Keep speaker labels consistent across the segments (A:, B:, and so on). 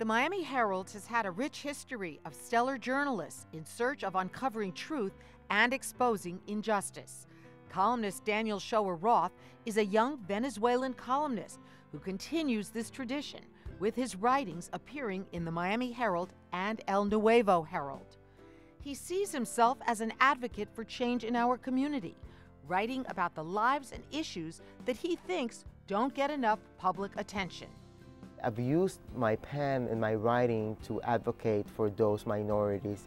A: The Miami Herald has had a rich history of stellar journalists in search of uncovering truth and exposing injustice. Columnist Daniel Shoer Roth is a young Venezuelan columnist who continues this tradition, with his writings appearing in the Miami Herald and El Nuevo Herald. He sees himself as an advocate for change in our community, writing about the lives and issues that he thinks don't get enough public attention.
B: I've used my pen and my writing to advocate for those minorities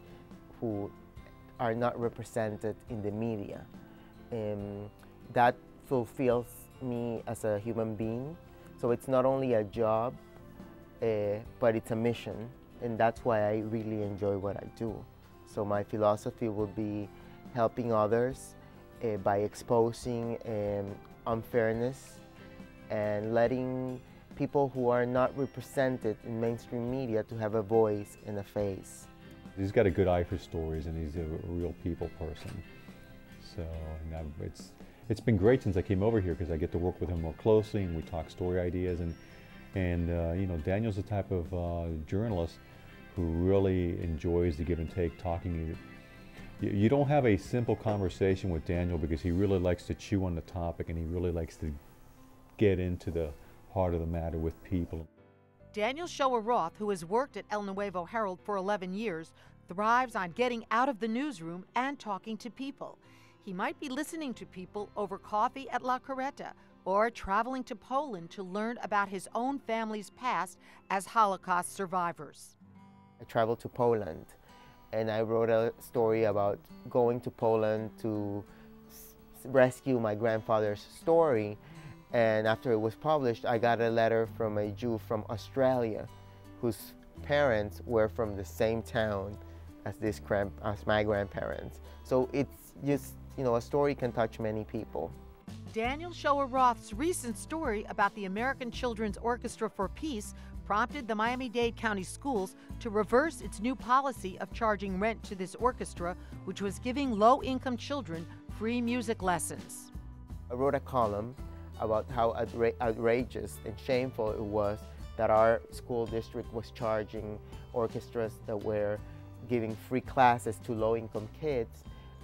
B: who are not represented in the media. That fulfills me as a human being. So it's not only a job, but it's a mission, and that's why I really enjoy what I do. So my philosophy will be helping others by exposing unfairness and letting people who are not represented in mainstream media to have a voice and a face.
C: He's got a good eye for stories, and he's a real people person. So it's been great since I came over here because I get to work with him more closely, and we talk story ideas. And you know, Daniel's the type of journalist who really enjoys the give and take, talking. You don't have a simple conversation with Daniel because he really likes to chew on the topic, and he really likes to get into the heart of the matter with people.
A: Daniel Shoer Roth, who has worked at El Nuevo Herald for 11 years, thrives on getting out of the newsroom and talking to people. He might be listening to people over coffee at La Carreta or traveling to Poland to learn about his own family's past as Holocaust survivors.
B: I traveled to Poland, and I wrote a story about going to Poland to rescue my grandfather's story. And after it was published, I got a letter from a Jew from Australia whose parents were from the same town as my grandparents. So it's just, you know, a story can touch many people.
A: Daniel Shoer Roth's recent story about the American Children's Orchestra for Peace prompted the Miami-Dade County Schools to reverse its new policy of charging rent to this orchestra, which was giving low-income children free music lessons.
B: I wrote a column about how outrageous and shameful it was that our school district was charging orchestras that were giving free classes to low-income kids.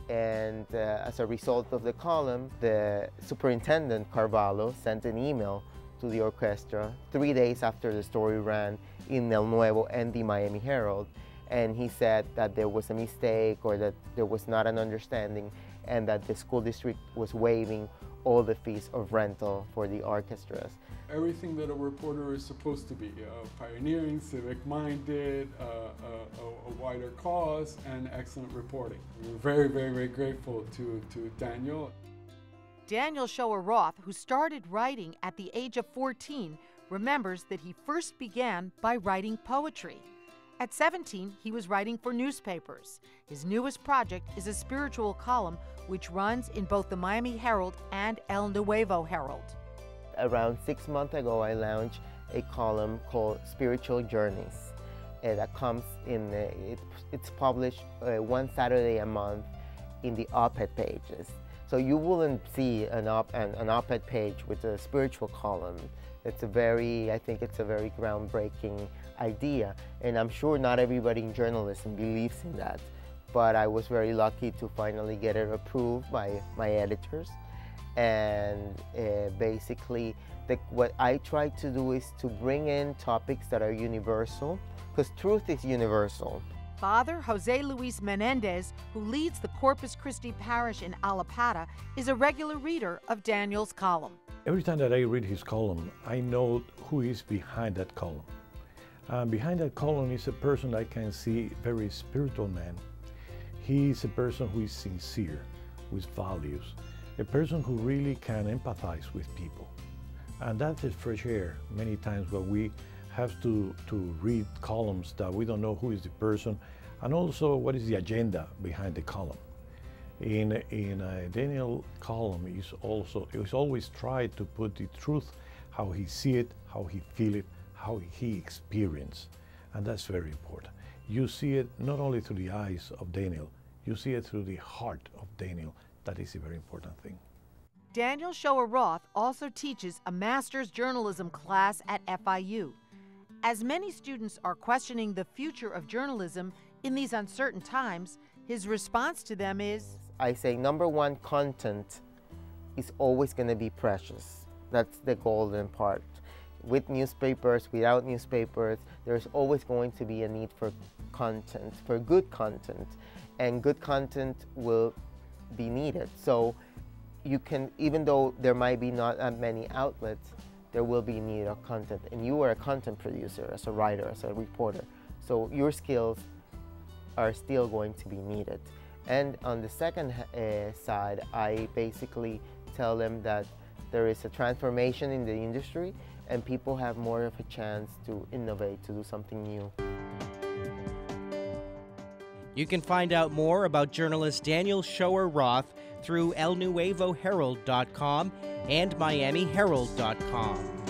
B: And as a result of the column, the superintendent, Carvalho, sent an email to the orchestra 3 days after the story ran in El Nuevo and the Miami Herald. And he said that there was a mistake, or that there was not an understanding, and that the school district was waiving all the fees of rental for the orchestras.
D: Everything that a reporter is supposed to be, pioneering, civic-minded, a wider cause, and excellent reporting. We're very, very, very grateful to Daniel.
A: Daniel Shoer Roth, who started writing at the age of 14, remembers that he first began by writing poetry. At 17, he was writing for newspapers. His newest project is a spiritual column which runs in both the Miami Herald and El Nuevo Herald.
B: Around 6 months ago, I launched a column called Spiritual Journeys. That comes in, it's published one Saturday a month in the op-ed pages. So you wouldn't see an op-ed page with a spiritual column. I think it's a very groundbreaking idea, and I'm sure not everybody in journalism believes in that. But I was very lucky to finally get it approved by my editors. And basically, what I try to do is to bring in topics that are universal, because truth is universal.
A: Father Jose Luis Menendez, who leads the Corpus Christi parish in Alapata, is a regular reader of Daniel's column.
E: Every time that I read his column, I know who is behind that column. Behind that column is a person I can see, very spiritual man. He is a person who is sincere, with values, a person who really can empathize with people. And that is fresh air many times when we have to read columns that we don't know who is the person, and also what is the agenda behind the column. In a Daniel column, he's always tried to put the truth, how he see it, how he feel it, how he experience, and that's very important. You see it not only through the eyes of Daniel, you see it through the heart of Daniel. That is a very important thing.
A: Daniel Shoer Roth also teaches a master's journalism class at FIU. As many students are questioning the future of journalism in these uncertain times, his response to them is,
B: I say, number one, content is always going to be precious. That's the golden part. With newspapers, without newspapers, there's always going to be a need for content, for good content, and good content will be needed. So you can, even though there might be not that many outlets, there will be need of content. And you are a content producer, as a writer, as a reporter. So your skills are still going to be needed. And on the second side, I basically tell them that there is a transformation in the industry and people have more of a chance to innovate, to do something new.
F: You can find out more about journalist Daniel Shoer Roth through elnuevoherald.com and miamiherald.com.